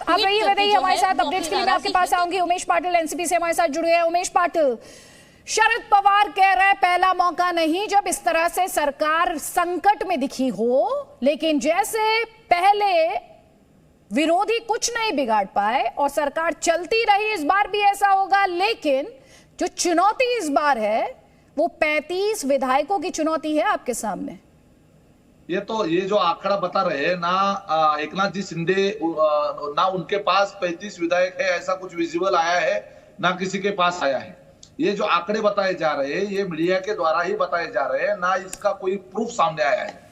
आप रहिए बताइए हमारे साथ अपडेट्स के लिए मैं आपके पास आऊंगी। उमेश पाटिल एनसीपी से हमारे साथ जुड़े हैं। उमेश पाटिल, शरद पवार कह रहे हैं पहला मौका नहीं जब इस तरह से सरकार संकट में दिखी हो, लेकिन जैसे पहले विरोधी कुछ नहीं बिगाड़ पाए और सरकार चलती रही, इस बार भी ऐसा होगा। लेकिन जो चुनौती इस बार है वो 35 विधायकों की चुनौती है आपके सामने। ये जो आंकड़ा बता रहे हैं ना एकनाथ जी शिंदे, ना उनके पास 35 विधायक है ऐसा कुछ विजुअल आया है, ना किसी के पास आया है। ये जो आंकड़े बताए जा रहे हैं ये मीडिया के द्वारा ही बताए जा रहे हैं, ना इसका कोई प्रूफ सामने आया है।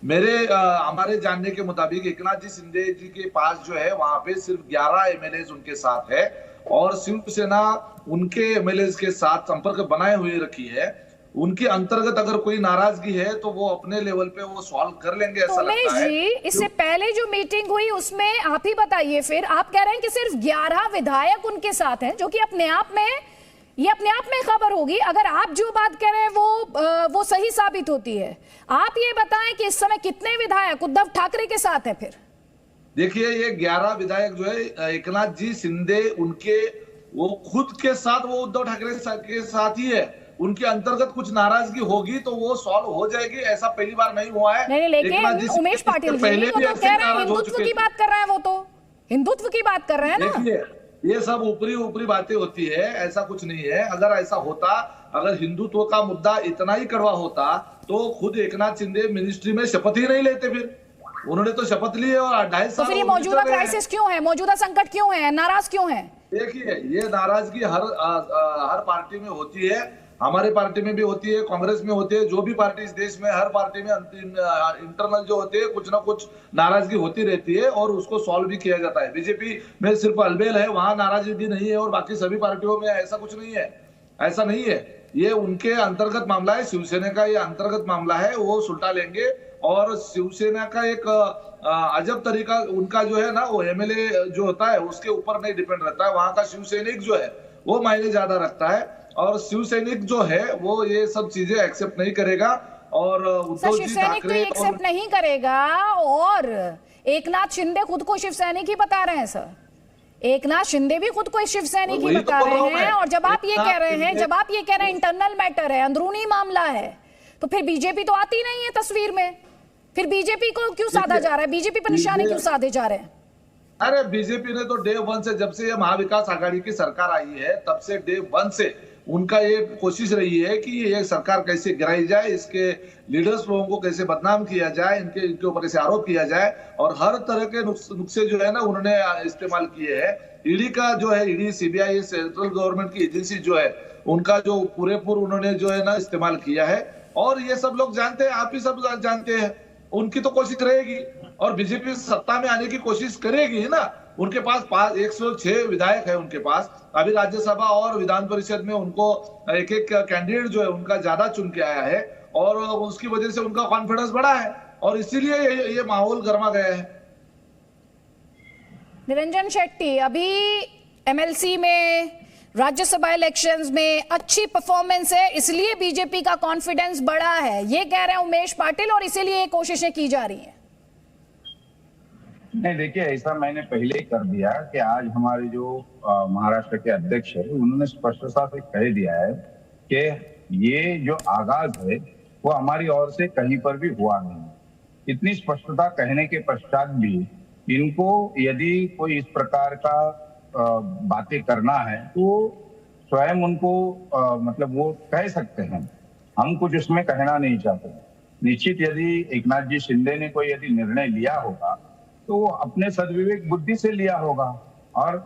हमारे जानने के मुताबिक एकनाथ जी शिंदे जी के पास जो है वहां पे सिर्फ 11 एमएलए उनके साथ है और शिवसेना उनके एमएलए के साथ संपर्क बनाए हुए रखी है। उनके अंतर्गत अगर कोई नाराजगी है तो वो अपने लेवल पे वो सॉल्व कर लेंगे ऐसा लगता है। जी, इससे पहले जो मीटिंग हुई उसमें आप ही बताइए, फिर आप कह रहे हैं कि सिर्फ 11 विधायक उनके साथ हैं, जो कि अपने आप में खबर होगी अगर आप जो बात कह रहे हैं वो सही साबित होती है। आप ये बताएं कि इस समय कितने विधायक उद्धव ठाकरे के साथ हैं? फिर देखिए ये 11 विधायक जो है एकनाथ जी शिंदे उनके वो खुद के साथ, वो उद्धव ठाकरे के साथ ही है। उनके अंतर्गत कुछ नाराजगी होगी तो वो सॉल्व हो जाएगी, ऐसा पहली बार नहीं हुआ है। नहीं, लेकिन उमेश पाटिल जी वो तो कह रहे हैं हिंदुत्व की बात कर रहे हैं, वो तो हिंदुत्व की बात कर रहे हैं ना। देखिए ये सब ऊपरी बातें होती है, ऐसा कुछ नहीं है। अगर ऐसा होता, अगर हिंदुत्व का मुद्दा इतना ही कड़वा होता तो खुद एकनाथ शिंदे मिनिस्ट्री में शपथ ही नहीं लेते। फिर उन्होंने तो शपथ ली है और 2.5 साल। तो फिर ये मौजूदा क्राइसिस क्यों है, मौजूदा संकट क्यों है, नाराज क्यों है? देखिए ये नाराजगी हर पार्टी में होती है, हमारे पार्टी में भी होती है, कांग्रेस में होती है, जो भी पार्टी इस देश में, हर पार्टी में इंटरनल जो होते हैं कुछ ना कुछ नाराजगी होती रहती है और उसको सॉल्व भी किया जाता है। बीजेपी में सिर्फ अलबेल है, वहां नाराजगी नहीं है और बाकी सभी पार्टियों में ऐसा कुछ नहीं है। ऐसा नहीं है, ये उनके अंतर्गत मामला है, शिवसेना का ये अंतर्गत मामला है, वो सुलटा लेंगे। और शिवसेना का एक अजब तरीका उनका जो है ना, वो एमएलए जो होता है उसके ऊपर नहीं डिपेंड रहता है, वहां का शिवसैनिक जो है वो मायने ज्यादा रखता है और शिवसैनिक जो है वो ये सब चीजें एक्सेप्ट नहीं करेगा। और उद्धव जी ठाकरे तो एक्सेप्ट नहीं करेगा और एकनाथ शिंदे खुद को शिवसैनिक ही बता रहे हैं सर। एकनाथ शिंदे भी खुद को शिवसैनिक ही बता रहे हैं। और जब आप ये कह रहे हैं इंटरनल मैटर है, अंदरूनी मामला है, तो फिर बीजेपी तो आती नहीं है तस्वीर में। फिर बीजेपी को क्यों साधा जा रहा है, बीजेपी पर निशाने क्यों साधे जा रहे हैं? अरे बीजेपी ने तो डे 1 से, जब से ये महाविकास आघाड़ी की सरकार आई है तब से डे 1 से उनका ये कोशिश रही है कि ये सरकार कैसे गिराई जाए, इसके लीडर्स लोगों को कैसे बदनाम किया जाए, इनके ऊपर ऐसे आरोप किया जाए और हर तरह के नुस्खे जो है ना उन्होंने इस्तेमाल किए हैं। ईडी का जो है, ईडी सीबीआई सेंट्रल गवर्नमेंट की एजेंसी जो है उनका जो पूरेपूर उन्होंने जो है ना इस्तेमाल किया है और ये सब लोग जानते हैं, आप ही सब जानते हैं। उनकी तो कोशिश रहेगी और बीजेपी सत्ता में आने की कोशिश करेगी ना। उनके पास 106 विधायक है उनके पास, अभी राज्यसभा और विधान परिषद में उनको एक कैंडिडेट जो है उनका ज्यादा चुन के आया है और उसकी वजह से उनका कॉन्फिडेंस बढ़ा है और इसीलिए ये माहौल गर्मा गया है। निरंजन शेट्टी, अभी एमएलसी में, राज्यसभा इलेक्शंस में अच्छी परफॉर्मेंस है, इसलिए बीजेपी का कॉन्फिडेंस बढ़ा है, ये कह रहे हैं उमेश पाटिल, और इसीलिए ये कोशिशें की जा रही हैं। नहीं देखिए, ऐसा मैंने पहले ही कर दिया कि आज हमारे जो महाराष्ट्र के अध्यक्ष है उन्होंने स्पष्टता से कह दिया है कि ये जो आगाज है वो हमारी ओर से कहीं पर भी हुआ नहीं। इतनी स्पष्टता कहने के पश्चात भी इनको यदि कोई इस प्रकार का बातें करना है तो स्वयं उनको मतलब वो कह सकते हैं, हम कुछ उसमें कहना नहीं चाहते। निश्चित यदि एकनाथ जी शिंदे ने कोई यदि निर्णय लिया होगा तो वो अपने सद्विवेक बुद्धि से लिया होगा और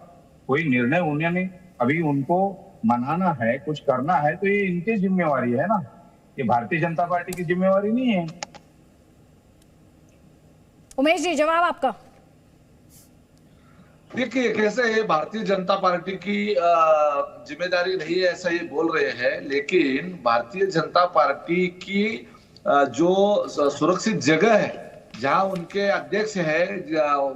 कोई निर्णय उन्होंने अभी उनको मनाना है, कुछ करना है तो ये इनकी जिम्मेवारी है ना, ये भारतीय जनता पार्टी की जिम्मेवारी नहीं है। उमेश जी, जवाब आपका। देखिए कैसे है, भारतीय जनता पार्टी की जिम्मेदारी नहीं है ऐसा ये बोल रहे हैं, लेकिन भारतीय जनता पार्टी की जो सुरक्षित जगह है जहां उनके अध्यक्ष है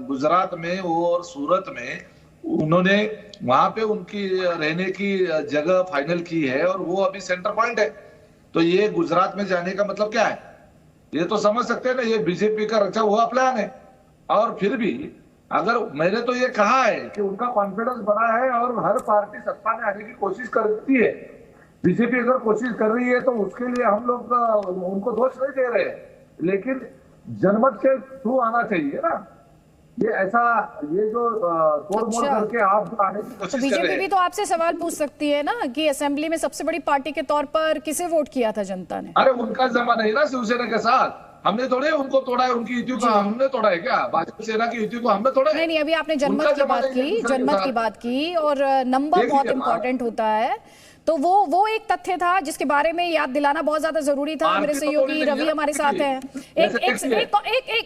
गुजरात में और सूरत में, उन्होंने वहां पे उनकी रहने की जगह फाइनल की है और वो अभी सेंटर पॉइंट है। तो ये गुजरात में जाने का मतलब क्या है, ये तो समझ सकते हैं ना, ये बीजेपी का रचा हुआ प्लान है। और फिर भी अगर मैंने तो ये कहा है कि उनका कॉन्फिडेंस बढ़ा है और हर पार्टी सत्ता में आने की कोशिश करती है। बीजेपी अगर कोशिश कर रही है तो उसके लिए हम लोग उनको दोष नहीं दे रहे, लेकिन जनमत के थ्रू आना चाहिए ना। ये ऐसा ये जो तोड़ मोड़ करके आप आने की कोशिश कर रहे हैं। बीजेपी भी तो आपसे सवाल पूछ सकती है ना कि असेंबली में सबसे बड़ी पार्टी के तौर पर किसे वोट किया था जनता ने? अरे उनका जमा नहीं ना शिवसेना के साथ, हमने थोड़े उनको तोड़ा है, उनकी युति को हमने तोड़ा है क्या? भाजपा सेना की युति को हमने तोड़ा है? नहीं, अभी आपने जनमत की बात की और नंबर बहुत इंपॉर्टेंट होता है, तो वो एक तथ्य था जिसके बारे में याद दिलाना बहुत ज्यादा जरूरी था। मेरे सहयोगी रवि हमारे साथ हैं।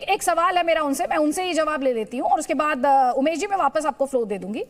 एक सवाल है मेरा उनसे, मैं उनसे ही जवाब ले लेती हूँ और उसके बाद उमेश जी मैं वापस आपको फ्लो दे दूंगी।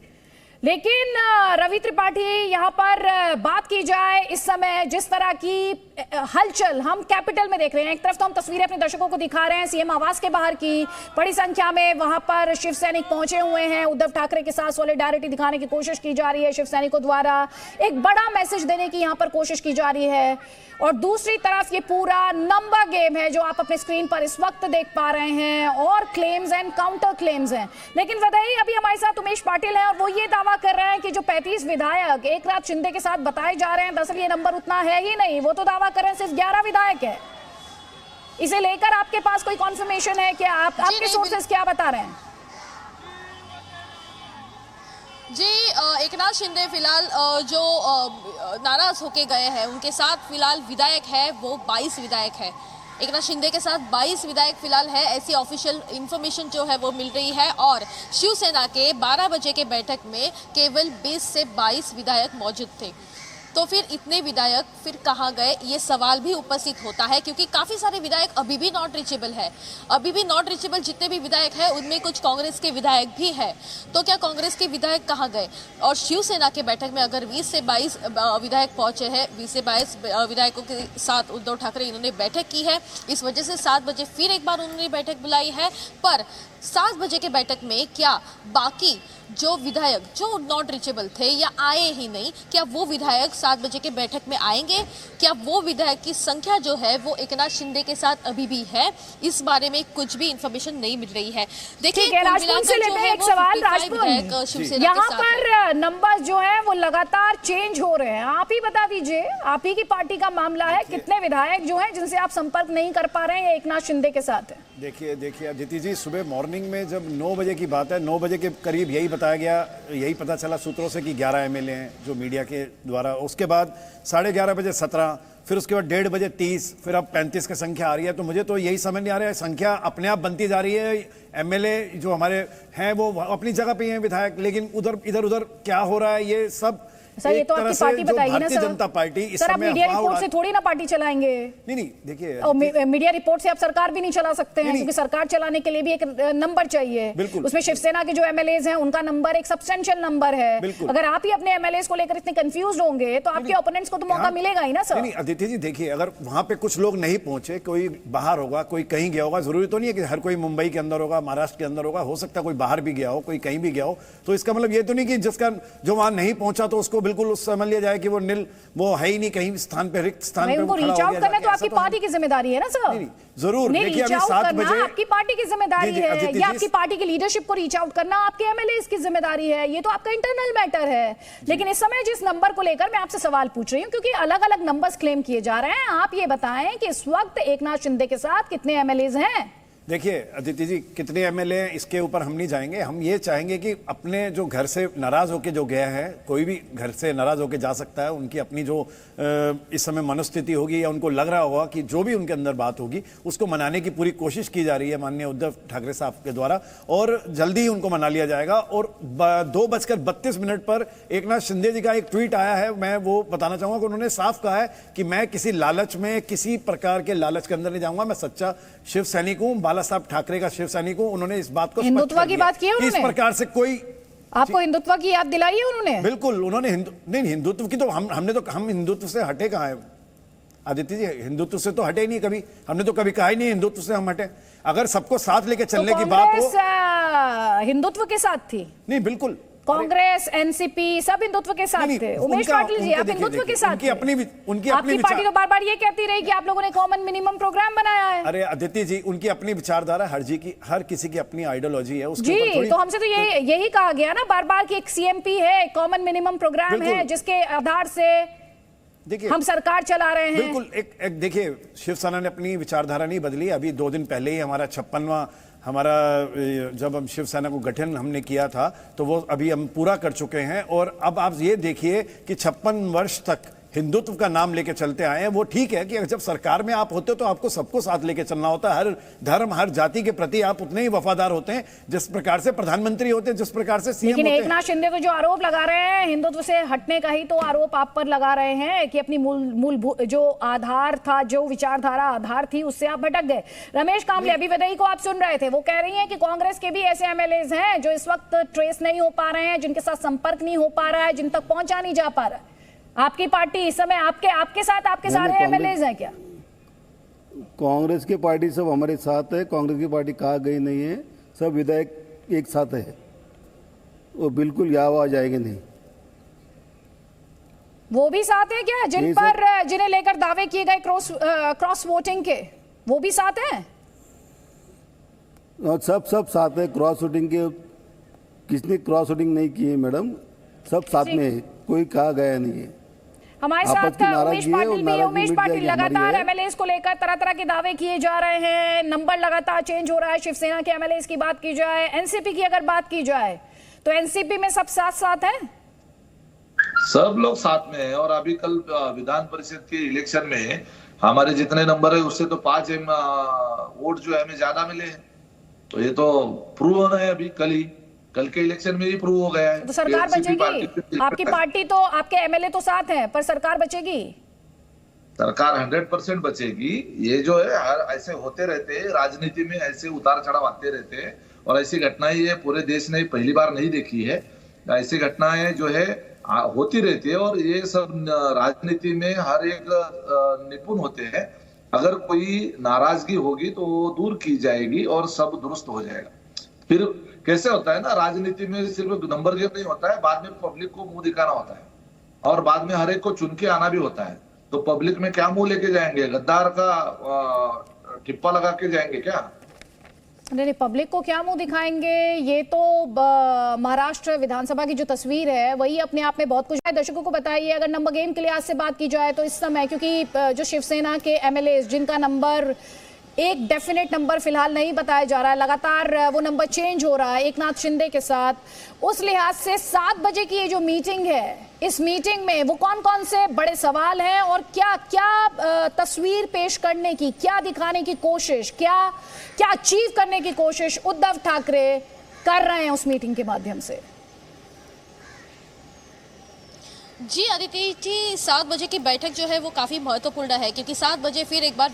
लेकिन रवि त्रिपाठी, यहाँ पर बात की जाए इस समय जिस तरह की हलचल हम कैपिटल में देख रहे हैं, एक तरफ तो हम तस्वीरें अपने दर्शकों को दिखा रहे हैं सीएम आवास के बाहर की, बड़ी संख्या में वहां पर शिव सैनिक पहुंचे हुए हैं, उद्धव ठाकरे के साथ सॉलिडारिटी दिखाने की कोशिश की जा रही है, शिव सैनिकों द्वारा एक बड़ा मैसेज देने की यहाँ पर कोशिश की जा रही है। और दूसरी तरफ ये पूरा नंबर गेम है जो आप अपने स्क्रीन पर इस वक्त देख पा रहे हैं, और क्लेम्स एंड काउंटर क्लेम्स हैं। लेकिन बताइए, अभी हमारे साथ उमेश पाटिल हैं और वो ये दावा कर रहे हैं कि जो 35 विधायक एकनाथ शिंदे के साथ बताए जा रहे हैं, दरअसल ये नंबर उतना है ही नहीं। वो तो दावा कर रहे हैं सिर्फ 11 विधायक है। इसे लेकर आपके पास कोई कॉन्फर्मेशन है क्या? आपके सोर्सेस क्या बता रहे हैं? जी, एकनाथ शिंदे फिलहाल जो नाराज होके गए हैं, उनके साथ फिलहाल विधायक है वो 22 विधायक है। एकनाथ शिंदे के साथ 22 विधायक फिलहाल है, ऐसी ऑफिशियल इंफॉर्मेशन जो है वो मिल रही है। और शिवसेना के 12 बजे के बैठक में केवल 20 से 22 विधायक मौजूद थे। तो फिर इतने विधायक फिर कहाँ गए, ये सवाल भी उपस्थित होता है, क्योंकि काफ़ी सारे विधायक अभी भी नॉट रीचेबल है। अभी भी नॉट रीचेबल जितने भी विधायक हैं उनमें कुछ कांग्रेस के विधायक भी हैं। तो क्या कांग्रेस के विधायक कहाँ गए? और शिवसेना के बैठक में अगर 20 से 22 विधायक पहुंचे हैं, 20 से 22 विधायकों के साथ उद्धव ठाकरे इन्होंने बैठक की है, इस वजह से 7 बजे फिर एक बार उन्होंने बैठक बुलाई है। पर 7 बजे के बैठक में क्या बाकी जो विधायक जो नॉट रीचेबल थे या आए ही नहीं, क्या वो विधायक 7 बजे के बैठक में आएंगे? क्या वो विधायक की संख्या जो है वो एकनाथ शिंदे के साथ अभी भी है? इस बारे में कुछ भी इंफॉर्मेशन नहीं मिल रही है। देखिए, एक सवाल यहाँ पर नंबर जो है वो लगातार चेंज हो रहे हैं। आप ही बता दीजिए, आप ही की पार्टी का मामला है, कितने विधायक जो हैं जिनसे आप संपर्क नहीं कर पा रहे हैं एकनाथ शिंदे के साथ है? देखिए अदिति जी, सुबह मॉर्निंग में जब 9 बजे की बात है, 9 बजे के करीब यही बताया गया, यही पता चला सूत्रों से कि 11 एमएलए हैं जो मीडिया के द्वारा। उसके बाद 11:30 बजे 17, फिर उसके बाद 1:30 बजे 30, फिर अब 35 की संख्या आ रही है। तो मुझे तो यही समझ नहीं आ रहा है, संख्या अपने आप बनती जा रही है। एमएलए जो हमारे हैं वो अपनी जगह पे हैं विधायक, लेकिन इधर उधर क्या हो रहा है ये सब सर, ये तो आपकी पार्टी बताएगी ना सर। जनता पार्टी इस सर, आप समय मीडिया रिपोर्ट से थोड़ी ना पार्टी चलाएंगे। नहीं देखिए, मीडिया रिपोर्ट से आप सरकार भी नहीं चला सकते हैं, क्योंकि सरकार चलाने के लिए भी एक नंबर चाहिए। बिल्कुल, उसमें शिवसेना के जो एमएलएज हैं उनका नंबर एक सब्सटेंशियल नंबर है। अगर आप ही अपने एमएलएज को लेकर इतने कंफ्यूज होंगे तो आपके ओपोनेंट्स को तो मौका मिलेगा ही ना सर। नहीं अदिति जी, देखिए, अगर वहां पे कुछ लोग नहीं पहुंचे, कोई बाहर होगा, कोई कहीं गया होगा, जरूरी तो नहीं है कि हर कोई मुंबई के अंदर होगा, महाराष्ट्र के अंदर होगा, हो सकता है कोई बाहर भी गया हो, कोई कहीं भी गया हो। तो इसका मतलब ये तो नहीं कि जिसका जो वहां नहीं पहुंचा तो उसको बिल्कुल समझ लिया जाए कि वो है ही नहीं, कहीं स्थान पे, रिक्त स्थान पे उनको रीच आउट करना तो आपकी पार्टी की जिम्मेदारी है ना सर। नहीं, जरूर देखिए, अभी 7 बजे आपकी पार्टी की जिम्मेदारी है, या आपकी पार्टी की लीडरशिप को रीच आउट करना आपके एमएलए की जिम्मेदारी है, ये तो आपका इंटरनल मैटर है। लेकिन इस समय जिस नंबर को लेकर मैं आपसे सवाल पूछ रही हूँ, क्योंकि अलग अलग नंबर्स क्लेम किए जा रहे हैं, आप ये बताएं कि इस वक्त एकनाथ शिंदे के साथ कितने एमएलए हैं? देखिए अदिति जी, कितने एमएलए इसके ऊपर हम नहीं जाएंगे। हम ये चाहेंगे कि अपने जो घर से नाराज होके जो गया है, कोई भी घर से नाराज होके जा सकता है, उनकी अपनी जो इस समय मनोस्थिति होगी या उनको लग रहा होगा कि जो भी उनके अंदर बात होगी उसको मनाने की पूरी कोशिश की जा रही है माननीय उद्धव ठाकरे साहब के द्वारा, और जल्दी ही उनको मना लिया जाएगा। और 2:32 पर एकनाथ शिंदे जी का एक ट्वीट आया है, मैं वो बताना चाहूंगा कि उन्होंने साफ कहा है कि मैं किसी लालच में, किसी प्रकार के लालच के अंदर नहीं जाऊंगा, मैं सच्चा शिव सैनिक हूं, बाला साहब ठाकरे का शिव सैनिक हूं। उन्होंने इस बात को हिंदुत्व की बात की है उन्होंने, इस प्रकार से कोई आपको हिंदुत्व की याद दिलाई है उन्होंने? बिल्कुल, उन्होंने हिंदुत्व की तो हम हिंदुत्व से हटे कहाँ है आदित्य जी? हिंदुत्व से तो हटे ही नहीं कभी, हमने तो कभी कहा ही नहीं हिंदुत्व से हम हटे। अगर सबको साथ लेके चलने की बात हो, हिंदुत्व के साथ थी? नहीं बिल्कुल, कांग्रेस, एनसीपी सब हिंदुत्व के साथ नहीं, थे। उमेश पाटिल जी, आप हिंदुत्व के साथ थे। आपकी पार्टी तो बार बार ये कहती रही कि आप लोगों ने कॉमन मिनिमम प्रोग्राम बनाया है। अरे अदिति जी, उनकी अपनी विचारधारा, हर किसी की अपनी आइडियोलॉजी है, उसके ऊपर जी। तो हमसे तो यही कहा गया ना बार बार कि एक सीएमपी है, कॉमन मिनिमम प्रोग्राम है, जिसके आधार से देखिए हम सरकार चला रहे हैं। बिल्कुल। एक देखिए, शिवसेना ने अपनी विचारधारा नहीं बदली। अभी 2 दिन पहले ही हमारा 56वां जब हम शिवसेना को गठन हमने किया था, तो वो अभी हम पूरा कर चुके हैं। और अब आप ये देखिए कि 56 वर्ष तक हिंदुत्व का नाम लेके चलते आए हैं। वो ठीक है कि जब सरकार में आप होते हो तो आपको सबको साथ लेके चलना होता है। हर धर्म, हर जाति के प्रति आप उतने ही वफादार होते हैं जिस प्रकार से प्रधानमंत्री होते हैं, जिस प्रकार से सीएम होते हैं। लेकिन एकनाथ शिंदे को जो आरोप लगा रहे हैं हिंदुत्व से हटने का ही तो आरोप आप पर लगा रहे हैं कि अपनी मूल जो आधार था, जो विचारधारा आधार थी, उससे आप भटक गए। रमेश कामले, अभी विदई को आप सुन रहे थे, वो कह रही हैं कि कांग्रेस के भी ऐसे एमएलएज हैं जो इस वक्त ट्रेस नहीं हो पा रहे हैं, जिनके साथ संपर्क नहीं हो पा रहा है, जिन तक पहुंचा नहीं जा पा रहा है। आपकी पार्टी इस समय आपके साथ आपके सारे एमएलएज हैं क्या? कांग्रेस की पार्टी सब हमारे साथ है। कांग्रेस की पार्टी कहा गई नहीं है, सब विधायक एक साथ है, वो बिल्कुल यहाँ आ जाएंगे नहीं। वो भी साथ है क्या जिन्हें लेकर दावे किए गए क्रॉस वोटिंग के, वो भी साथ हैं? सब साथ है। क्रॉस वोटिंग के किसने क्रॉस वोटिंग नहीं की है मैडम, सब साथ में है, कोई कहा गया नहीं है। हमारे साथ उमेश पाटिल भी है। उमेश पाटिल, लगातार एमएलएज को लेकर तरह तरह के दावे किए जा रहे हैं, नंबर लगातार चेंज हो रहा है। शिवसेना के एमएलएज की बात की जाए, एनसीपी की अगर बात की जाए तो एनसीपी में सब साथ हैं, सब लोग साथ में हैं। और अभी कल विधान परिषद के इलेक्शन में हमारे जितने नंबर है उससे तो 5 वोट जो है हमें ज्यादा मिले हैं। तो ये तो प्रूव होना है, अभी कल के इलेक्शन में ही प्रूव हो गया है। तो सरकार बचेगी? आपकी पार्टी तो, आपके एमएलए तो साथ हैं, पर सरकार बचेगी? सरकार 100% बचेगी। ये जो है हर ऐसे होते रहते हैं, राजनीति में ऐसे उतार चढ़ाव आते रहते हैं, और ऐसी घटनाएं ये पूरे देश ने पहली बार नहीं देखी है। ऐसी घटनाएं जो है होती रहती है, और ये सब राजनीति में हर एक निपुण होते हैं। अगर कोई नाराजगी होगी तो वो दूर की जाएगी और सब दुरुस्त हो जाएगा। फिर कैसे होता है ना, राजनीति में सिर्फ नंबर गेम नहीं होता है, बाद में पब्लिक को मुंह दिखाना होता है, और बाद में हर एक को चुन के आना भी होता है। तो पब्लिक में क्या मुंह लेके जाएंगे? गद्दार का ठिप्पा लगा के जाएंगे क्या? नहीं, पब्लिक को क्या मुंह दिखाएंगे? ये तो महाराष्ट्र विधानसभा की जो तस्वीर है वही अपने आप में बहुत कुछ है। दर्शकों को बताइए, अगर नंबर गेम के लिहाज से बात की जाए तो इस समय, क्योंकि जो शिवसेना के एमएलए जिनका नंबर एक डेफिनेट नंबर फिलहाल नहीं बताया जा रहा है, लगातार वो नंबर चेंज हो रहा है एकनाथ शिंदे के साथ, उस लिहाज से 7 बजे की ये जो मीटिंग है, इस मीटिंग में वो कौन कौन से बड़े सवाल हैं और क्या क्या तस्वीर पेश करने की, क्या दिखाने की कोशिश, क्या अचीव करने की कोशिश उद्धव ठाकरे कर रहे हैं उस मीटिंग के माध्यम से? जी अदिति जी, 7 बजे की बैठक जो है वो काफ़ी महत्वपूर्ण है, क्योंकि 7 बजे फिर एक बार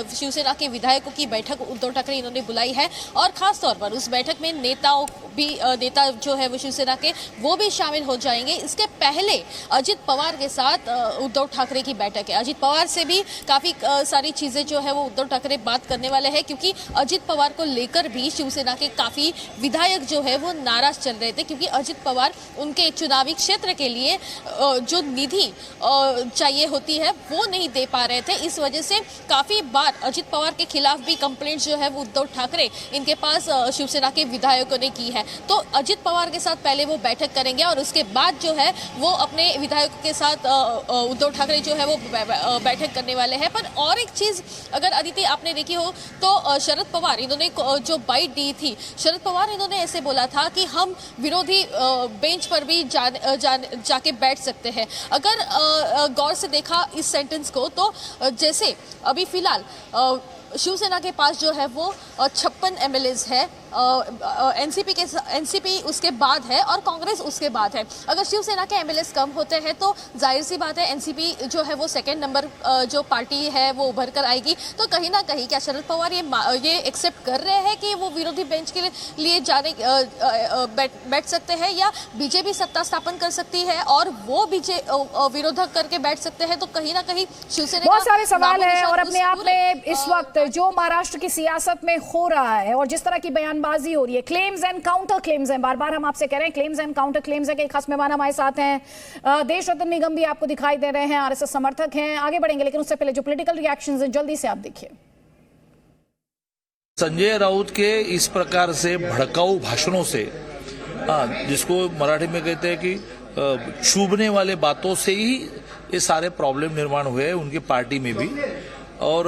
शिवसेना के विधायकों की बैठक उद्धव ठाकरे इन्होंने बुलाई है, और खास तौर पर उस बैठक में नेता जो है वो शिवसेना के वो भी शामिल हो जाएंगे। इसके पहले अजित पवार के साथ उद्धव ठाकरे की बैठक है। अजित पवार से भी काफ़ी सारी चीज़ें जो है वो उद्धव ठाकरे बात करने वाले हैं, क्योंकि अजित पवार को लेकर भी शिवसेना के काफ़ी विधायक जो है वो नाराज चल रहे थे, क्योंकि अजित पवार उनके चुनावी क्षेत्र के लिए जो निधि चाहिए होती है वो नहीं दे पा रहे थे। इस वजह से काफ़ी बार अजित पवार के खिलाफ भी कंप्लेंट जो है वो उद्धव ठाकरे इनके पास शिवसेना के विधायकों ने की है। तो अजित पवार के साथ पहले वो बैठक करेंगे, और उसके बाद जो है वो अपने विधायकों के साथ उद्धव ठाकरे जो है वो बैठक करने वाले हैं। पर और एक चीज़ अगर अदिति आपने देखी हो तो शरद पवार इन्होंने जो बाइट दी थी, शरद पवार इन्होंने ऐसे बोला था कि हम विरोधी बेंच पर भी जाके बैठ सकते हैं। अगर गौर से देखा इस सेंटेंस को तो जैसे अभी फिलहाल शिवसेना के पास जो है वो 56 एमएलएज है, एनसीपी उसके बाद है और कांग्रेस उसके बाद है। अगर शिवसेना के एमएलएज कम होते हैं तो जाहिर सी बात है एनसीपी जो है वो सेकंड नंबर जो पार्टी है वो उभर कर आएगी। तो कहीं ना कहीं क्या शरद पवार ये एक्सेप्ट कर रहे हैं कि वो विरोधी बेंच के लिए जाने बैठ सकते हैं, या बीजेपी सत्ता स्थापन कर सकती है और वो विरोधक करके बैठ सकते हैं? तो कहीं ना कहीं शिवसेना बहुत सारे सवाल है, और अपने आप में इस वक्त जो महाराष्ट्र की सियासत में हो रहा है और जिस तरह की बयान बयानबाजी हो रही है, क्लेम्स एंड काउंटर क्लेम्स हैं, बार बार हम आपसे कह रहे हैं क्लेम्स एंड काउंटर क्लेम्स है कि खास मेहमान हमारे साथ हैं, देश रत्न निगम भी आपको दिखाई दे रहे हैं, आरएसएस समर्थक हैं। आगे बढ़ेंगे लेकिन उससे पहले जो पॉलिटिकल रिएक्शंस हैं जल्दी से आप देखिए। संजय राउत के इस प्रकार से भड़काऊ भाषणों से, जिसको मराठी में कहते हैं कि चुभने वाले बातों से ही ये सारे प्रॉब्लम निर्माण हुए हैं उनकी पार्टी में भी, और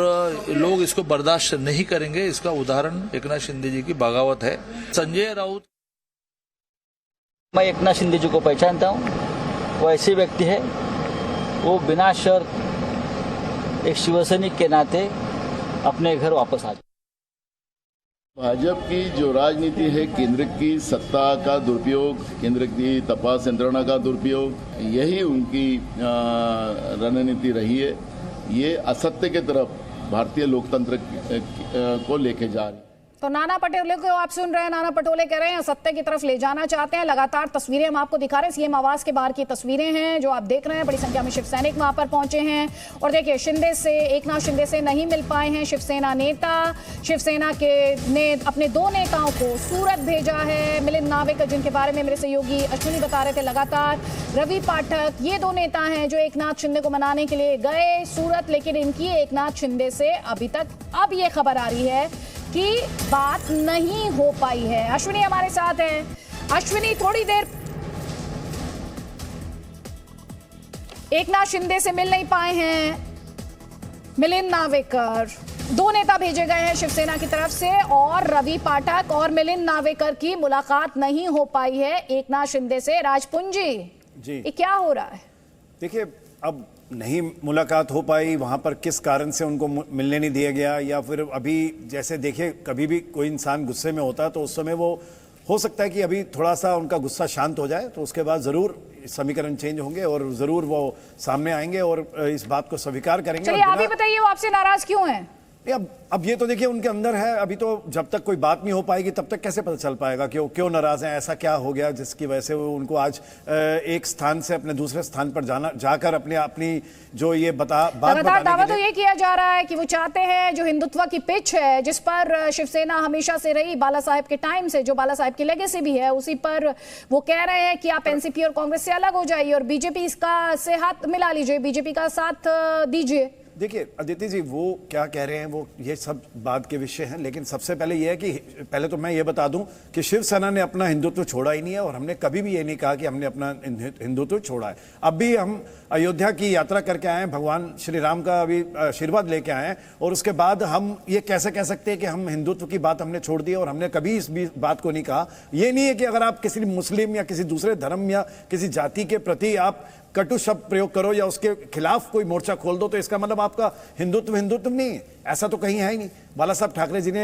लोग इसको बर्दाश्त नहीं करेंगे। इसका उदाहरण एकनाथ शिंदे जी की बगावत है। संजय राउत, मैं एकनाथ शिंदे जी को पहचानता हूँ, वो ऐसे व्यक्ति है, वो बिना शर्त एक शिवसैनिक के नाते अपने घर वापस आ जाए। भाजपा की जो राजनीति है, केंद्र की सत्ता का दुरुपयोग, केंद्र की तपास यंत्रणा का दुरुपयोग, यही उनकी रणनीति रही है। ये असत्य के तरफ भारतीय लोकतंत्र को लेके जा रही है। तो नाना पटोले को आप सुन रहे हैं, नाना पटोले कह रहे हैं सत्य की तरफ ले जाना चाहते हैं। लगातार तस्वीरें हम आपको दिखा रहे हैं, सीएम आवास के बाहर की तस्वीरें हैं जो आप देख रहे हैं। बड़ी संख्या में शिव सैनिक वहां पर पहुंचे हैं और देखिए शिंदे से, एकनाथ शिंदे से नहीं मिल पाए हैं शिवसेना नेता। शिवसेना के ने अपने 2 नेताओं को सूरत भेजा है, मिलिंद नावेकर जिनके बारे में मेरे सहयोगी अश्विनी बता रहे थे लगातार, रवि पाठक, ये 2 नेता हैं जो एकनाथ शिंदे को मनाने के लिए गए सूरत, लेकिन इनकी एकनाथ शिंदे से अभी तक अब ये खबर आ रही है कि बात नहीं हो पाई है। अश्विनी हमारे साथ हैं। अश्विनी, थोड़ी देर एकनाथ शिंदे से मिल नहीं पाए हैं मिलिंद नावेकर, 2 नेता भेजे गए हैं शिवसेना की तरफ से और रवि पाठक और मिलिंद नावेकर की मुलाकात नहीं हो पाई है एकनाथ शिंदे से। राजपुंजी जी, ये क्या हो रहा है? देखिए, अब नहीं मुलाकात हो पाई, वहाँ पर किस कारण से उनको मिलने नहीं दिया गया, या फिर अभी जैसे देखिए कभी भी कोई इंसान गुस्से में होता है तो उस समय वो हो सकता है कि अभी थोड़ा सा उनका गुस्सा शांत हो जाए, तो उसके बाद ज़रूर समीकरण चेंज होंगे और ज़रूर वो सामने आएंगे और इस बात को स्वीकार करेंगे। चलिए आप ही बताइए, वो आपसे नाराज क्यों हैं? अब ये तो देखिए उनके अंदर है, अभी तो जब तक कोई बात नहीं हो पाएगी तब तक कैसे पता चल पाएगा कि वो क्यों नाराज हैं, ऐसा क्या हो गया जिसकी वजह से वो उनको आज एक स्थान से अपने दूसरे स्थान पर जाकर अपनी जो ये लगातार दावा तो ये किया जा रहा है कि वो चाहते हैं जो हिंदुत्व की पिच है जिस पर शिवसेना हमेशा से रही, बाला साहेब के टाइम से, जो बाला साहेब की लेगेसी भी है, उसी पर वो कह रहे हैं कि आप एनसीपी और कांग्रेस से अलग हो जाइए और बीजेपी इसका से हाथ मिला लीजिए, बीजेपी का साथ दीजिए। देखिए अदिति जी, वो क्या कह रहे हैं वो ये सब बात के विषय हैं, लेकिन सबसे पहले ये है कि पहले तो मैं ये बता दूं कि शिवसेना ने अपना हिंदुत्व छोड़ा ही नहीं है और हमने कभी भी ये नहीं कहा कि हमने अपना हिंदुत्व छोड़ा है। अब भी हम अयोध्या की यात्रा करके आए हैं, भगवान श्री राम का अभी आशीर्वाद लेके आए हैं और उसके बाद हम ये कैसे कह सकते हैं कि हम हिंदुत्व की बात हमने छोड़ दी और हमने कभी इस बात को नहीं कहा। ये नहीं है कि अगर आप किसी मुस्लिम या किसी दूसरे धर्म या किसी जाति के प्रति आप कटु शब्द प्रयोग करो या उसके खिलाफ कोई मोर्चा खोल दो तो इसका मतलब आपका हिंदुत्व नहीं है, ऐसा तो कहीं है ही नहीं। बाला साहब ठाकरे जी ने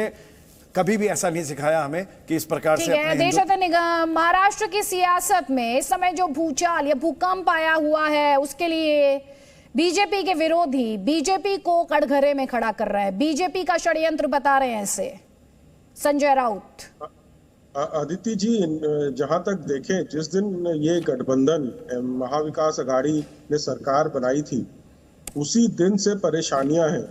कभी भी ऐसा नहीं सिखाया हमें कि इस प्रकार से देश रत्न निगम। महाराष्ट्र की सियासत में इस समय जो भूचाल या भूकंप आया हुआ है उसके लिए बीजेपी के विरोधी बीजेपी को कटघरे में खड़ा कर रहा है, बीजेपी का षड्यंत्र बता रहे हैं इसे संजय राउत। आदित्य जी, जहां तक देखें, जिस दिन ये गठबंधन महाविकास आघाड़ी ने सरकार बनाई थी उसी दिन से परेशानियां हैं।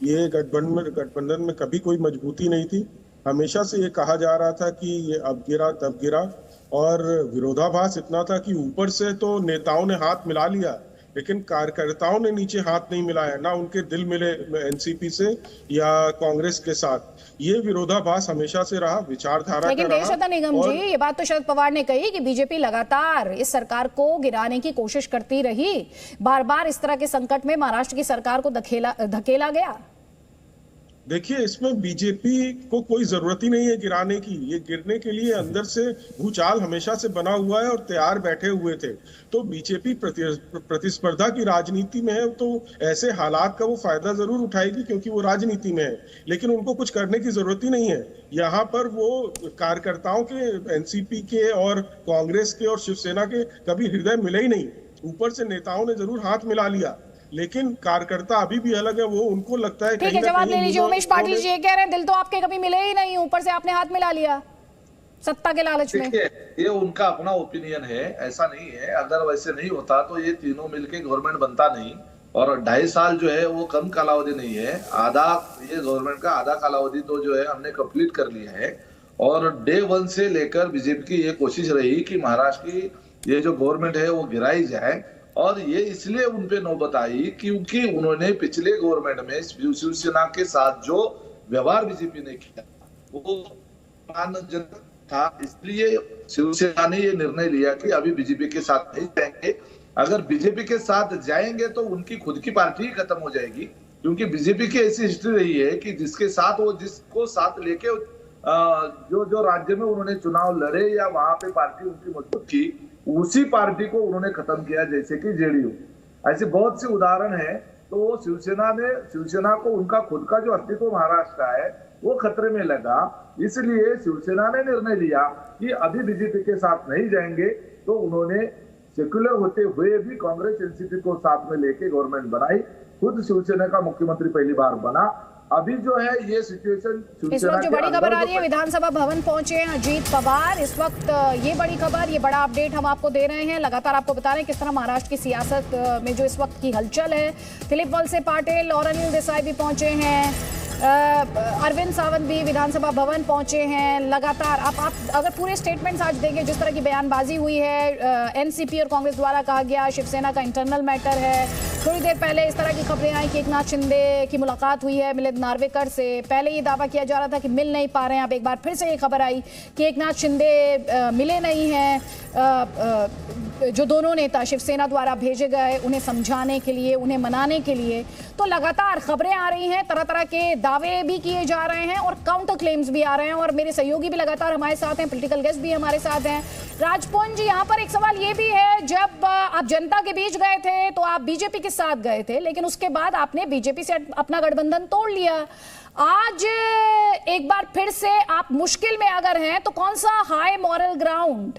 ये गठबंधन में कभी कोई मजबूती नहीं थी, हमेशा से ये कहा जा रहा था कि ये अब गिरा तब गिरा और विरोधाभास इतना था कि ऊपर से तो नेताओं ने हाथ मिला लिया लेकिन कार्यकर्ताओं ने नीचे हाथ नहीं मिलाया, ना उनके दिल मिले एनसीपी से या कांग्रेस के साथ। ये विरोधाभास हमेशा से रहा, विचारधारा लेकिन का रहा। देश रत्न निगम जी, ये बात तो शरद पवार ने कही कि बीजेपी लगातार इस सरकार को गिराने की कोशिश करती रही, बार बार इस तरह के संकट में महाराष्ट्र की सरकार को धकेला गया। देखिए, इसमें बीजेपी को कोई जरूरत ही नहीं है गिराने की, ये गिरने के लिए अंदर से भूचाल हमेशा से बना हुआ है और तैयार बैठे हुए थे। तो बीजेपी प्रतिस्पर्धा की राजनीति में है तो ऐसे हालात का वो फायदा जरूर उठाएगी क्योंकि वो राजनीति में है, लेकिन उनको कुछ करने की जरूरत ही नहीं है। यहाँ पर वो कार्यकर्ताओं के, एनसीपी के और कांग्रेस के और शिवसेना के कभी हृदय मिले ही नहीं। ऊपर से नेताओं ने जरूर हाथ मिला लिया लेकिन कार्यकर्ता अभी भी अलग है, वो उनको लगता है। ठीक है, जवाब ले लीजिए। उमेश पाटिल जी ये कह रहे हैं दिल तो आपके कभी मिले ही नहीं, ऊपर से आपने हाथ मिला लिया सत्ता के लालच में। ये उनका अपना ओपिनियन है, ऐसा नहीं है। अगर वैसे नहीं होता तो ये तीनों मिलके गवर्नमेंट बनता नहीं और 2.5 साल जो है वो कम कालावधि नहीं है, आधा, ये गवर्नमेंट का आधा कालावधि तो जो है हमने कंप्लीट कर लिया है और डे वन से लेकर बीजेपी की ये कोशिश रही कि महाराष्ट्र की ये जो गवर्नमेंट है वो गिराई जाए, और ये इसलिए उनपे नौबत आई क्योंकि उन्होंने पिछले गवर्नमेंट में शिवसेना के साथ जो व्यवहार बीजेपी ने किया वो अपमानजनक था। इसलिए शिवसेना ने ये निर्णय लिया कि अभी बीजेपी के साथ नहीं जाएंगे। अगर बीजेपी के साथ जाएंगे तो उनकी खुद की पार्टी ही खत्म हो जाएगी, क्योंकि बीजेपी की ऐसी हिस्ट्री रही है कि जिसके साथ वो जिसको साथ लेके जो राज्य में उन्होंने चुनाव लड़े या वहां पे पार्टी उनकी मजबूत की, उसी पार्टी को उन्होंने खत्म किया, जैसे कि जेडीयू। ऐसे बहुत से उदाहरण है। तो शिवसेना को उनका खुद का जो अस्तित्व महाराष्ट्र का है वो खतरे में लगा, इसलिए शिवसेना ने निर्णय लिया कि अभी बीजेपी के साथ नहीं जाएंगे। तो उन्होंने सेक्युलर होते हुए भी कांग्रेस एनसीपी को साथ में लेके गवर्नमेंट बनाई, खुद शिवसेना का मुख्यमंत्री पहली बार बना। अभी जो है ये सिचुएशन इस वक्त जो बड़ी खबर आ रही है, विधानसभा भवन पहुंचे हैं अजीत पवार। इस वक्त ये बड़ी खबर, ये बड़ा अपडेट हम आपको दे रहे हैं। लगातार आपको बता रहे हैं किस तरह महाराष्ट्र की सियासत में जो इस वक्त की हलचल है। फिलिप वलसे पाटिल और अनिल देसाई भी पहुंचे हैं, अरविंद सावंत भी विधानसभा भवन पहुंचे हैं। लगातार आप अगर पूरे स्टेटमेंट्स आज देंगे, जिस तरह की बयानबाजी हुई है, एनसीपी और कांग्रेस द्वारा कहा गया शिवसेना का इंटरनल मैटर है। थोड़ी देर पहले इस तरह की खबरें आई कि एकनाथ शिंदे की मुलाकात हुई है मिलिंद नार्वेकर से। पहले ये दावा किया जा रहा था कि मिल नहीं पा रहे हैं, अब एक बार फिर से ये खबर आई कि एकनाथ शिंदे मिले नहीं हैं। जो दोनों नेता शिवसेना द्वारा भेजे गए उन्हें समझाने के लिए, उन्हें मनाने के लिए। तो लगातार खबरें आ रही हैं, तरह तरह के दावे भी किए जा रहे हैं और काउंटर क्लेम्स भी आ रहे हैं। और मेरे सहयोगी भी लगातार हमारे साथ हैं, पॉलिटिकल गेस्ट भी हमारे साथ हैं। राजपुंज जी, यहाँ पर एक सवाल ये भी है, जब आप जनता के बीच गए थे तो आप बीजेपी के साथ गए थे, लेकिन उसके बाद आपने बीजेपी से अपना गठबंधन तोड़ लिया। आज एक बार फिर से आप मुश्किल में अगर हैं तो कौन सा हाई मॉरल ग्राउंड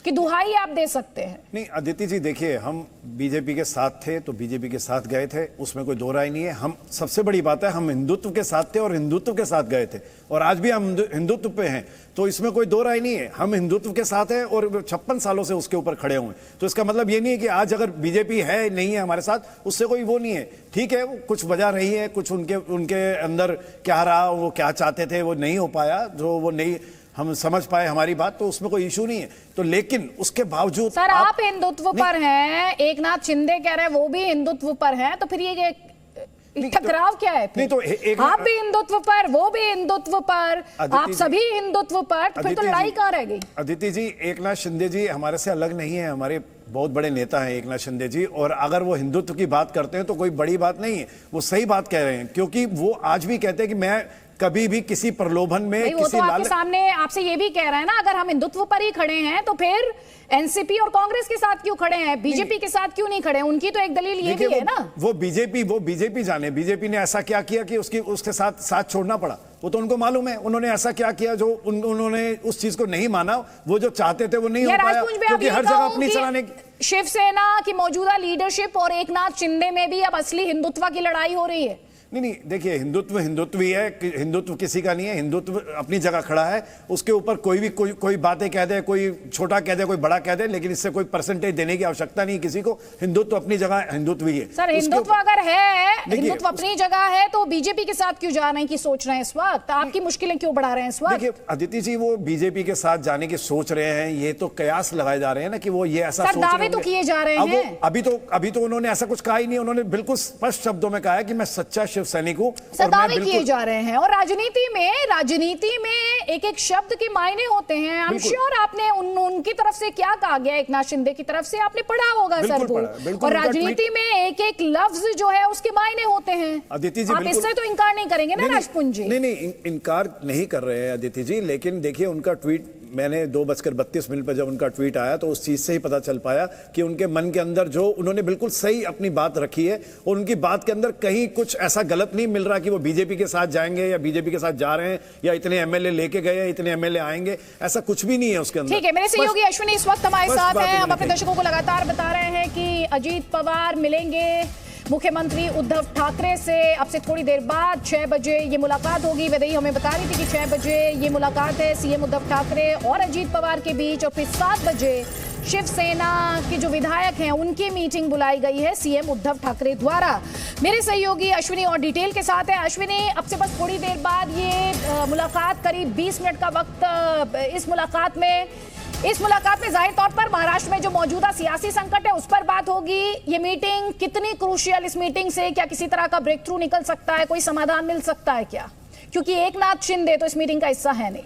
की दुहाई आप दे सकते हैं? नहीं अदिति जी, देखिए, हम बीजेपी के साथ थे तो बीजेपी के साथ गए थे, उसमें कोई दो राय नहीं है। हम सबसे बड़ी बात है, हम हिंदुत्व के साथ थे और हिंदुत्व के साथ गए थे, और आज भी हम हिंदुत्व पे हैं, तो इसमें कोई दो राय नहीं है। हम हिंदुत्व के साथ हैं और 56 सालों से उसके ऊपर खड़े हुए। तो इसका मतलब ये नहीं है कि आज अगर बीजेपी है नहीं है हमारे साथ, उससे कोई वो नहीं है। ठीक है, कुछ वजह रही है, कुछ उनके अंदर क्या रहा, वो क्या चाहते थे वो नहीं हो पाया, जो वो नहीं हम समझ पाए हमारी बात, तो उसमें कोई इशू नहीं है। तो लेकिन उसके बावजूद सर आप हिंदुत्व पर हैं, एकनाथ शिंदे कह रहे हैं वो भी हिंदुत्व पर हैं, तो फिर ये टकराव क्या है? नहीं तो आप भी हिंदुत्व पर, वो भी हिंदुत्व पर, आप सभी हिंदुत्व पर, तो फिर तो लड़ाई कहाँ रह गई? अदिति जी, एकनाथ शिंदे जी हमारे से अलग नहीं है, हमारे बहुत बड़े नेता हैं एकनाथ शिंदे जी, और अगर वो हिंदुत्व की बात करते हैं तो कोई बड़ी बात नहीं है, वो सही बात कह रहे हैं, क्योंकि वो आज भी कहते हैं कि मैं कभी भी किसी प्रलोभन में वो तो आपके सामने आपसे ये भी कह रहा है ना, अगर हम हिंदुत्व पर ही खड़े हैं तो फिर एनसीपी और कांग्रेस के साथ क्यों खड़े हैं, बीजेपी के साथ क्यों नहीं खड़े? उनकी तो एक दलील ये भी है ना। वो बीजेपी जाने, बीजेपी ने ऐसा क्या किया कि उसके साथ छोड़ना पड़ा, वो तो उनको मालूम है। उन्होंने ऐसा क्या किया जो उन्होंने उस चीज को नहीं माना, वो जो चाहते थे वो नहीं हो पाया, क्योंकि हर जगह अपनी चलाने शिवसेना की मौजूदा लीडरशिप और एकनाथ शिंदे में भी अब असली हिंदुत्व की लड़ाई हो रही है। नहीं, देखिए, हिंदुत्व ही है, हिंदुत्व किसी का नहीं है, हिंदुत्व अपनी जगह खड़ा है। उसके ऊपर कोई बातें कह दे, कोई छोटा कह दे, कोई बड़ा कह दे, लेकिन इससे कोई परसेंटेज देने की आवश्यकता नहीं किसी को। हिंदुत्व अपनी जगह हिंदुत्व ही है। सर हिंदुत्व अगर है, हिंदुत्व अपनी जगह है, तो बीजेपी के साथ क्यों जाने की सोच रहे हैं इस वक्त? आपकी मुश्किलें क्यों बढ़ा रहे हैं इस वक्त? देखिए अदिति जी, वो बीजेपी के साथ जाने की सोच रहे हैं, ये तो कयास लगाए जा रहे हैं ना कि वो ये ऐसा सोच दावे तो किए जा रहे हैं। अभी तो उन्होंने ऐसा कुछ कहा ही नहीं, उन्होंने बिल्कुल स्पष्ट शब्दों में कहा है कि मैं सच्चा शिव सैनिक हूं। दावे किए जा रहे हैं, और राजनीति में एक एक शब्द के मायने होते हैं। आई एम श्योर आपने उनकी तरफ से क्या कहा गया, एकनाथ शिंदे की तरफ से आपने पढ़ा होगा सर वो, और राजनीति में एक एक लफ्ज जो है उसके मायने होते हैं। अदिति जी, आप इससे तो इनकार नहीं करेंगे ना राजपुंज जी? नहीं, इनकार नहीं कर रहे हैं अदिति जी, लेकिन देखिए उनका ट्वीट, मैंने 2:32 पर जब उनका ट्वीट आया तो उस चीज से ही पता चल पाया कि उनके मन के अंदर जो उन्होंने बिल्कुल सही अपनी बात रखी है, और उनकी बात के अंदर कहीं कुछ ऐसा गलत नहीं मिल रहा कि वो बीजेपी के साथ जाएंगे या बीजेपी के साथ जा रहे हैं या इतने एमएलए लेके गए, इतने एमएलए आएंगे, ऐसा कुछ भी नहीं है उसके अंदर। ठीक है, मेरे सहयोगी अश्विनी इस वक्त हमारे साथ हैं। हम अपने दर्शकों को लगातार बता रहे हैं कि अजीत पवार मिलेंगे मुख्यमंत्री उद्धव ठाकरे से। अब से थोड़ी देर बाद 6 बजे ये मुलाकात होगी। वैदेही हमें बता रही थी कि 6 बजे ये मुलाकात है सीएम उद्धव ठाकरे और अजीत पवार के बीच, और फिर 7 बजे शिवसेना के जो विधायक हैं उनकी मीटिंग बुलाई गई है सीएम उद्धव ठाकरे द्वारा। मेरे सहयोगी अश्विनी और डिटेल के साथ है। अश्विनी, अब से बस थोड़ी देर बाद ये मुलाकात, करीब 20 मिनट का वक्त इस मुलाकात में जाहिर तौर पर महाराष्ट्र में जो मौजूदा सियासी संकट है उस पर बात होगी। ये मीटिंग कितनी क्रूशियल, इस मीटिंग से क्या किसी तरह का ब्रेक थ्रू निकल सकता है, कोई समाधान मिल सकता है क्या? क्योंकि एकनाथ शिंदे तो इस मीटिंग का हिस्सा है नहीं।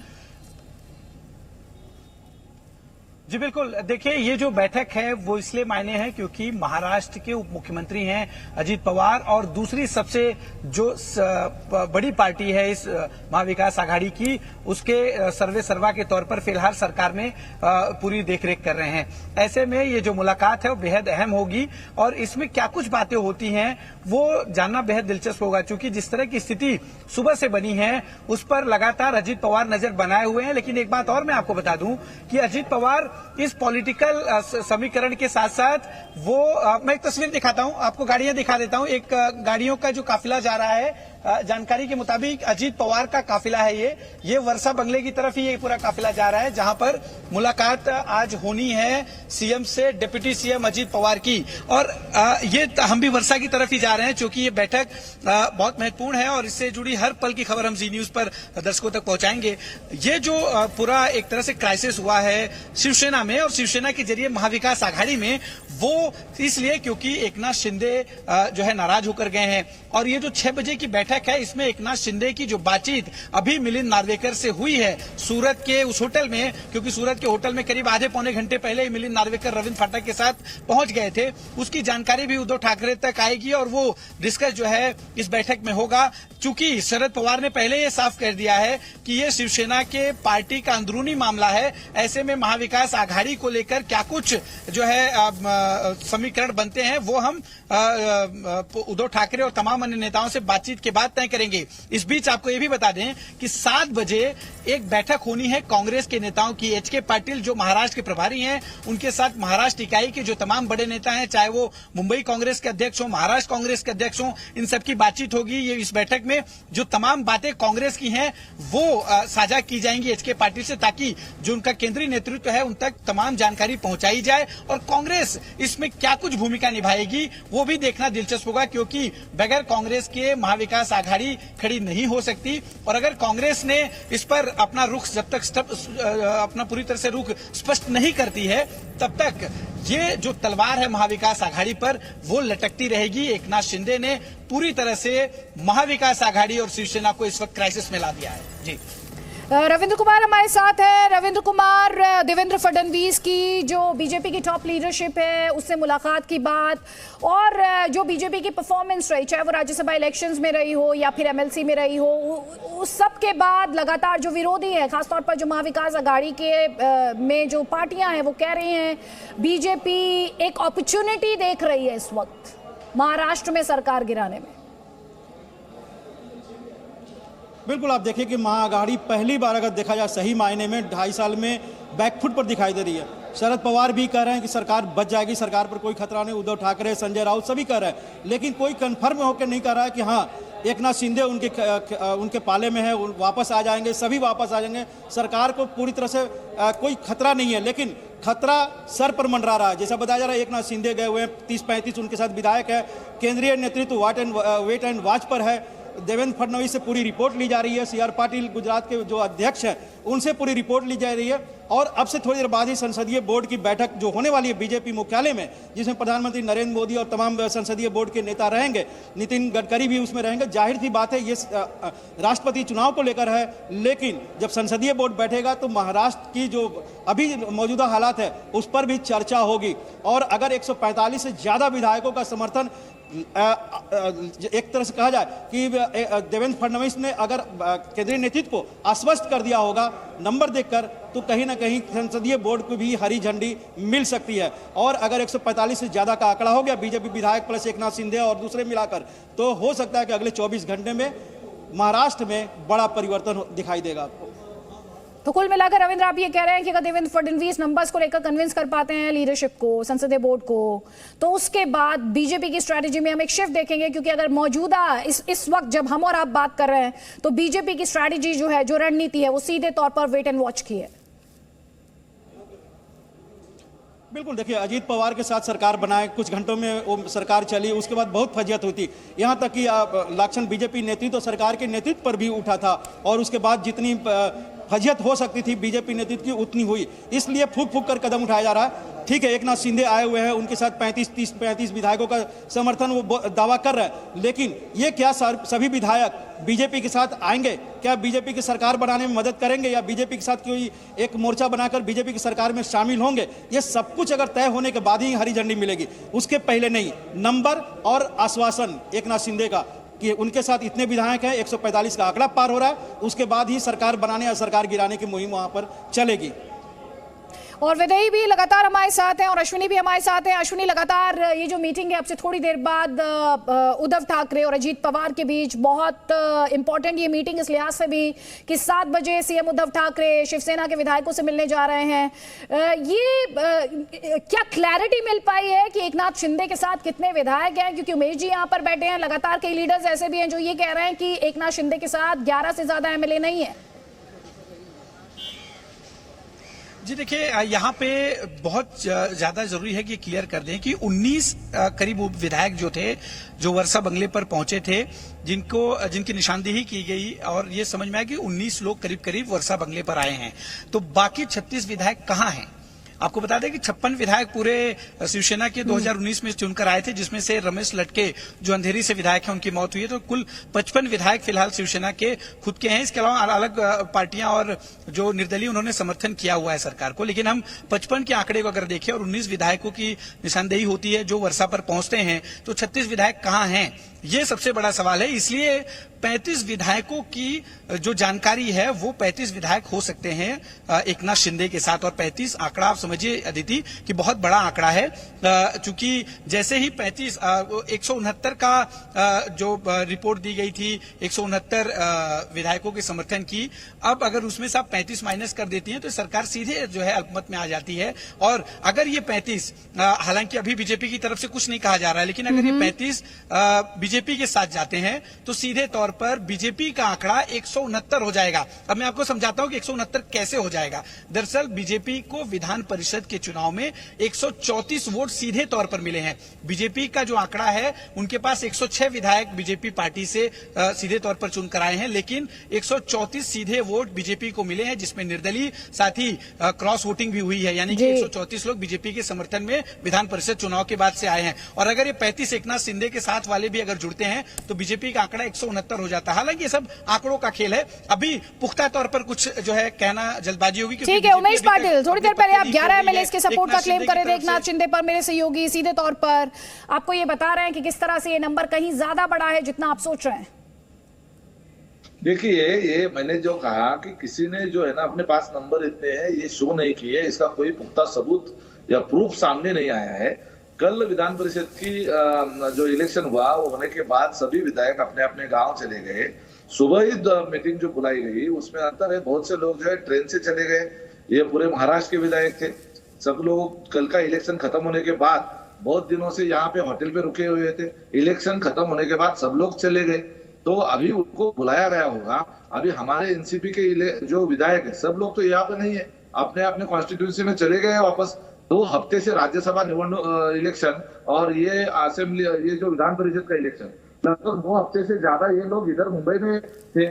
जी बिल्कुल, देखिए ये जो बैठक है वो इसलिए मायने है क्योंकि महाराष्ट्र के उप मुख्यमंत्री हैं अजीत पवार और दूसरी सबसे जो बड़ी पार्टी है इस महाविकास आघाड़ी की, उसके सर्वे सर्वा के तौर पर फिलहाल सरकार में पूरी देखरेख कर रहे हैं। ऐसे में ये जो मुलाकात है वो बेहद अहम होगी और इसमें क्या कुछ बातें होती हैं वो जानना बेहद दिलचस्प होगा, क्योंकि जिस तरह की स्थिति सुबह से बनी है उस पर लगातार अजीत पवार नजर बनाए हुए हैं। लेकिन एक बात और मैं आपको बता दूं कि अजीत पवार इस पॉलिटिकल समीकरण के साथ साथ वो मैं एक तस्वीर दिखाता हूं आपको, गाड़ियां दिखा देता हूं। एक गाड़ियों का जो काफिला जा रहा है, जानकारी के मुताबिक अजीत पवार का काफिला है ये वर्षा बंगले की तरफ ही ये पूरा काफिला जा रहा है, जहां पर मुलाकात आज होनी है सीएम से डिप्टी सीएम अजीत पवार की। और ये हम भी वर्षा की तरफ ही जा रहे हैं क्योंकि ये बैठक बहुत महत्वपूर्ण है और इससे जुड़ी हर पल की खबर हम जी न्यूज पर दर्शकों तक पहुंचाएंगे। ये जो पूरा एक तरह से क्राइसिस हुआ है शिवसेना में और शिवसेना के जरिए महाविकास आघाड़ी में, वो इसलिए क्योंकि एकनाथ शिंदे जो है नाराज होकर गए हैं। और ये जो 6 बजे की बैठक है इसमें एकनाथ शिंदे की जो बातचीत अभी मिलिंद नार्वेकर से हुई है सूरत के उस होटल में, क्योंकि सूरत के होटल में करीब आधे पौने घंटे पहले ही मिलिंद नार्वेकर रविंद्र फाटक के साथ पहुंच गए थे, उसकी जानकारी भी उद्धव ठाकरे तक आएगी और वो डिस्कस जो है इस बैठक में होगा। चूंकि शरद पवार ने पहले ये साफ कर दिया है कि ये शिवसेना के पार्टी का अंदरूनी मामला है, ऐसे में महाविकास आघाड़ी को लेकर क्या कुछ जो है समीकरण बनते हैं वो हम उद्धव ठाकरे और तमाम अन्य नेताओं से बातचीत के बाद तय करेंगे। इस बीच आपको ये भी बता दें कि 7 बजे एक बैठक होनी है कांग्रेस के नेताओं की। एच.के. पाटिल जो महाराष्ट्र के प्रभारी हैं, उनके साथ महाराष्ट्र इकाई के जो तमाम बड़े नेता हैं, चाहे वो मुंबई कांग्रेस के अध्यक्ष हो, महाराष्ट्र कांग्रेस के अध्यक्ष हो, इन सबकी बातचीत होगी। ये इस बैठक में जो तमाम बातें कांग्रेस की हैं वो साझा की जाएंगी एच.के. पाटिल से, ताकि जो उनका केंद्रीय नेतृत्व है उन तक तमाम जानकारी पहुंचाई जाए। और कांग्रेस इसमें क्या कुछ भूमिका निभाएगी वो भी देखना दिलचस्प होगा, क्योंकि बगैर कांग्रेस के महाविकास आघाड़ी खड़ी नहीं हो सकती। और अगर कांग्रेस ने इस पर अपना रुख जब तक अपना पूरी तरह से रुख स्पष्ट नहीं करती है तब तक ये जो तलवार है महाविकास आघाड़ी पर वो लटकती रहेगी। एकनाथ शिंदे ने पूरी तरह से महाविकास आघाड़ी और शिवसेना को इस वक्त क्राइसिस में ला दिया है। जी, रविंद्र कुमार हमारे साथ है। रविंद्र कुमार, देवेंद्र फडणवीस की जो बीजेपी की टॉप लीडरशिप है उससे मुलाकात की बात और जो बीजेपी की परफॉर्मेंस रही, चाहे वो राज्यसभा इलेक्शंस में रही हो या फिर एमएलसी में रही हो, उस सब के बाद लगातार जो विरोधी है, खासतौर पर जो महाविकास आघाड़ी के में जो पार्टियां हैं वो कह रही हैं बीजेपी एक अपॉर्चुनिटी देख रही है इस वक्त महाराष्ट्र में सरकार गिराने में। बिल्कुल, आप देखिए कि महाआघाड़ी पहली बार अगर देखा जाए सही मायने में 2.5 साल में बैकफुट पर दिखाई दे रही है। शरद पवार भी कह रहे हैं कि सरकार बच जाएगी, सरकार पर कोई खतरा नहीं, उद्धव ठाकरे, संजय राउत सभी कह रहे हैं, लेकिन कोई कंफर्म होकर नहीं कह रहा है कि हाँ एकनाथ शिंदे उनके पाले में है, वापस आ जाएंगे, सभी वापस आ जाएंगे, सरकार को पूरी तरह से कोई खतरा नहीं है। लेकिन खतरा सर पर मंडरा रहा है। जैसा बताया जा रहा है एकनाथ शिंदे गए हुए हैं, 30-35 उनके साथ विधायक है, केंद्रीय नेतृत्व वेट एंड वॉच पर है। देवेंद्र फडणवीस से पूरी रिपोर्ट ली जा रही है, सी.आर. पाटिल गुजरात के जो अध्यक्ष हैं उनसे पूरी रिपोर्ट ली जा रही है। और अब से थोड़ी देर बाद ही संसदीय बोर्ड की बैठक जो होने वाली है बीजेपी मुख्यालय में, जिसमें प्रधानमंत्री नरेंद्र मोदी और तमाम संसदीय बोर्ड के नेता रहेंगे, नितिन गडकरी भी उसमें रहेंगे। जाहिर सी बात है ये राष्ट्रपति चुनाव को लेकर है, लेकिन जब संसदीय बोर्ड बैठेगा तो महाराष्ट्र की जो अभी मौजूदा हालात है उस पर भी चर्चा होगी। और अगर 145 से ज्यादा विधायकों का समर्थन एक तरह से कहा जाए कि देवेंद्र फडणवीस ने अगर केंद्रीय नेतृत्व को आश्वस्त कर दिया होगा नंबर देखकर, तो कहीं ना कहीं संसदीय बोर्ड को भी हरी झंडी मिल सकती है। और अगर 145 से ज्यादा का आंकड़ा हो गया बीजेपी विधायक प्लस एकनाथ शिंदे और दूसरे मिलाकर, तो हो सकता है कि अगले 24 घंटे में महाराष्ट्र में बड़ा परिवर्तन दिखाई देगा आपको। तो कुल मिलाकर रविंद्र आप ये कह रहे हैं कि अगर देवेंद्र फडणवीस नंबर्स को लेकर कन्विंस कर पाते हैं लीडरशिप को, संसदीय बोर्ड को, तो उसके बाद बीजेपी की स्ट्रैटेजी में हम एक शिफ्ट देखेंगे। क्योंकि अगर मौजूदा इस वक्त जब हम और आप बात कर रहे हैं तो बीजेपी की स्ट्रैटेजी जो है, जो रणनीति है, वो सीधे तौर पर वेट एंड वॉच की है। बिल्कुल, देखिए अजीत पवार के साथ सरकार बनाए, कुछ घंटों में वो सरकार चली, उसके बाद बहुत फजियत हुई थी। यहाँ तक कि लाक्षण बीजेपी नेतृत्व सरकार के नेतृत्व पर भी उठा था और उसके बाद जितनी फजियत हो सकती थी बीजेपी नेतृत्व की उतनी हुई। इसलिए फूक फूक कर कदम उठाया जा रहा है। ठीक है, एकनाथ शिंदे आए हुए हैं, उनके साथ 35 विधायकों का समर्थन वो दावा कर रहे हैं, लेकिन ये क्या सभी विधायक बीजेपी के साथ आएंगे? क्या बीजेपी की सरकार बनाने में मदद करेंगे या बीजेपी के साथ कोई एक मोर्चा बनाकर बीजेपी की सरकार में शामिल होंगे? ये सब कुछ अगर तय होने के बाद ही हरी झंडी मिलेगी, उसके पहले नहीं। नंबर और आश्वासन एकनाथ शिंदे का कि उनके साथ इतने विधायक हैं, 145 का आंकड़ा पार हो रहा है, उसके बाद ही सरकार बनाने या सरकार गिराने की मुहिम वहां पर चलेगी। और विदई भी लगातार हमारे साथ हैं और अश्विनी भी हमारे साथ हैं। अश्विनी, लगातार ये जो मीटिंग है अब से थोड़ी देर बाद उद्धव ठाकरे और अजीत पवार के बीच, बहुत इंपॉर्टेंट ये मीटिंग इस लिहाज से भी कि 7 बजे सीएम उद्धव ठाकरे शिवसेना के विधायकों से मिलने जा रहे हैं। क्या क्लैरिटी मिल पाई है कि एकनाथ शिंदे के साथ कितने विधायक हैं? क्योंकि उमेश जी यहाँ पर बैठे हैं, लगातार कई लीडर्स ऐसे भी हैं जो ये कह रहे हैं कि एकनाथ शिंदे के साथ 11 से ज्यादा एमएलए नहीं है। जी देखिए, यहाँ पे बहुत ज्यादा जरूरी है कि क्लियर कर दें कि 19 करीब विधायक जो थे, जो वर्षा बंगले पर पहुंचे थे, जिनकी निशानदेही की गई और ये समझ में आया कि 19 लोग करीब करीब वर्षा बंगले पर आए हैं। तो बाकी 36 विधायक कहाँ हैं? आपको बता दें कि 56 विधायक पूरे शिवसेना के 2019 में चुनकर आए थे, जिसमें से रमेश लटके जो अंधेरी से विधायक हैं उनकी मौत हुई है। तो कुल 55 विधायक फिलहाल शिवसेना के खुद के हैं। इसके अलावा अलग पार्टियां और जो निर्दलीय उन्होंने समर्थन किया हुआ है सरकार को। लेकिन हम 55 के आंकड़े को अगर देखें और 19 विधायकों की निशानदेही होती है जो वर्षा पर पहुंचते हैं, तो 36 विधायक कहाँ हैं, ये सबसे बड़ा सवाल है। इसलिए 35 विधायकों की जो जानकारी है वो 35 विधायक हो सकते हैं एकनाथ शिंदे के साथ। और 35 आंकड़ा आप समझिए अदिति कि बहुत बड़ा आंकड़ा है, चूंकि जैसे ही 35 169 का जो रिपोर्ट दी गई थी, 169 विधायकों के समर्थन की, अब अगर उसमें से आप 35 माइनस कर देती हैं तो सरकार सीधे जो है अल्पमत में आ जाती है। और अगर ये 35, हालांकि अभी बीजेपी की तरफ से कुछ नहीं कहा जा रहा है, लेकिन अगर ये 35 बीजेपी के साथ जाते हैं तो सीधे तौर पर बीजेपी का आंकड़ा 169 हो जाएगा। अब मैं आपको समझाता हूं कि 169 कैसे हो जाएगा। दरअसल बीजेपी को विधान परिषद के चुनाव में 134 वोट सीधे तौर पर मिले हैं। बीजेपी का जो आंकड़ा है, उनके पास 106 विधायक बीजेपी पार्टी से सीधे तौर पर चुनकर आए हैं, लेकिन 134 सीधे वोट बीजेपी को मिले हैं, जिसमें निर्दलीय साथ ही क्रॉस वोटिंग भी हुई है। यानी कि 134 लोग बीजेपी के समर्थन में विधान परिषद चुनाव के बाद से आए हैं। और अगर ये 35 एकनाथ शिंदे के साथ वाले भी अगर जुड़ते हैं तो बीजेपी का आंकड़ा 169 हो जाता है। हालांकि ये सब आंकड़ों का खेल है, अभी पुख्ता तौर पर कुछ जो है कहना जल्दबाजी होगी। ठीक है उमेश पाटिल, थोड़ी देर पहले आप 11 एमएलए के सपोर्ट का क्लेम कर रहे थे एकनाथ शिंदे पर। मेरे सहयोगी सीधे तौर पर आपको ये बता रहे हैं कि किस तरह से ये नंबर कहीं ज्यादा बड़ा है जितना आप सोच रहे हैं। देखिए, ये मैंने जो कहा कि किसी ने जो है ना अपने पास नंबर इतने हैं ये शो नहीं किए, इसका कोई पुख्ता सबूत या प्रूफ सामने नहीं आया है। कल विधान परिषद की जो इलेक्शन हुआ वो होने के बाद सभी विधायक अपने अपने गांव चले गए। सुबह ही मीटिंग जो बुलाई गई उसमें अंतर है, बहुत से लोग जो है ट्रेन से चले गए। ये पूरे महाराष्ट्र के विधायक थे। सब लोग कल का इलेक्शन खत्म होने के बाद बहुत दिनों से यहाँ पे होटल पे रुके हुए थे। इलेक्शन खत्म होने के बाद सब लोग चले गए, तो अभी उनको बुलाया गया होगा। अभी हमारे एनसीपी के जो विधायक है सब लोग तो यहाँ पे नहीं है, अपने अपने कॉन्स्टिट्यूंसी में चले गए वापस। 2 हफ्ते से राज्यसभा इलेक्शन और ये असेंबली, ये जो विधान परिषद का इलेक्शन, लगभग 2 हफ्ते से ज्यादा ये लोग इधर मुंबई में थे।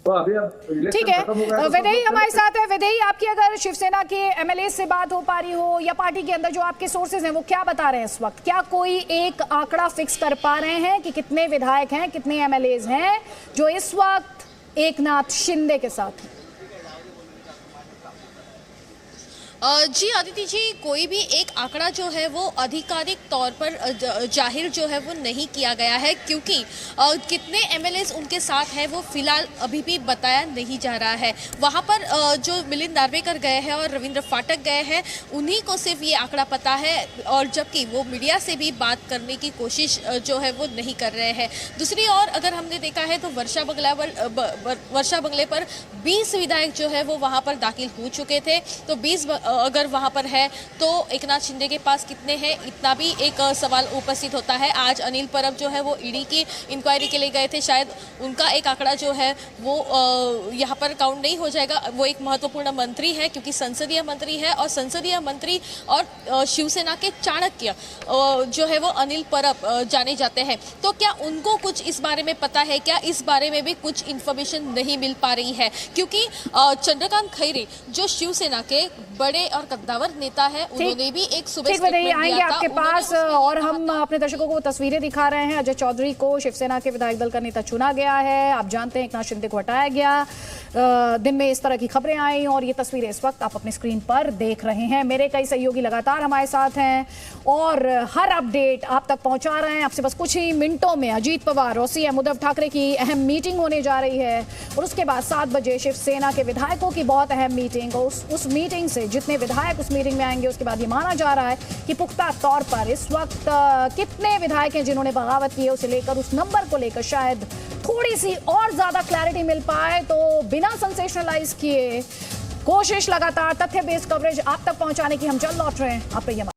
तो अभी अब ठीक है, विदई हमारे साथ है। विदई, आपकी अगर शिवसेना के एमएलए से बात हो पा रही हो या पार्टी के अंदर जो आपके सोर्सेज हैं वो क्या बता रहे हैं इस वक्त? क्या कोई एक आंकड़ा फिक्स कर पा रहे हैं कि कितने विधायक हैं, कितने एमएलए हैं जो इस वक्त एकनाथ शिंदे के साथ हैं? जी आदित्य जी, कोई भी एक आंकड़ा जो है वो आधिकारिक तौर पर जाहिर जो है वो नहीं किया गया है, क्योंकि कितने एमएलएस उनके साथ हैं वो फिलहाल अभी भी बताया नहीं जा रहा है। वहां पर जो मिलिंद नार्वेकर गए हैं और रविंद्र फाटक गए हैं, उन्हीं को सिर्फ ये आंकड़ा पता है, और जबकि वो मीडिया से भी बात करने की कोशिश जो है वो नहीं कर रहे हैं। दूसरी ओर अगर हमने देखा है तो वर्षा बंगले पर 20 विधायक जो है वो वहां पर दाखिल हो चुके थे। तो 20 अगर वहां पर है तो एकनाथ शिंदे के पास कितने हैं, इतना भी एक सवाल उपस्थित होता है। आज अनिल परब जो है वो ईडी की इंक्वायरी के लिए गए थे, शायद उनका एक आंकड़ा जो है वो यहाँ पर काउंट नहीं हो जाएगा। वो एक महत्वपूर्ण मंत्री है क्योंकि संसदीय मंत्री है, और संसदीय मंत्री और शिवसेना के चाणक्य जो है वो अनिल परब जाने जाते हैं। तो क्या उनको कुछ इस बारे में पता है क्या? इस बारे में भी कुछ इन्फॉर्मेशन नहीं मिल पा रही है, क्योंकि चंद्रकांत खैरे जो शिवसेना के बड़े और कद्दावर नेता है, उन्होंने भी एक सुबह आएंगे आपके पास, और हम अपने दर्शकों को तस्वीरें दिखा रहे हैं। अजय चौधरी को शिवसेना के विधायक दल का नेता चुना गया है। आप जानते हैं एकनाथ शिंदे को हटाया गया। दिन में इस तरह की खबरें आई और ये तस्वीरें इस वक्त आप अपनी स्क्रीन पर देख रहे हैं। मेरे कई सहयोगी लगातार हमारे साथ हैं और हर अपडेट आप तक पहुंचा रहे हैं। आपसे बस कुछ ही मिनटों में अजीत पवार और सीएम उद्धव ठाकरे की अहम मीटिंग होने जा रही है, और उसके बाद 7 बजे शिवसेना के विधायकों की बहुत अहम मीटिंग। और उस मीटिंग से जितने विधायक उस मीटिंग में आएंगे, उसके बाद ये माना जा रहा है कि पुख्ता तौर पर इस वक्त कितने विधायक हैं जिन्होंने बगावत की है, उसे लेकर, उस नंबर को लेकर शायद थोड़ी सी और ज्यादा क्लैरिटी मिल पाए। तो बिना सेंसेशनलाइज किए कोशिश लगातार तथ्य बेस्ड कवरेज आप तक पहुंचाने की हम जल्द लौट रहे हैं। आप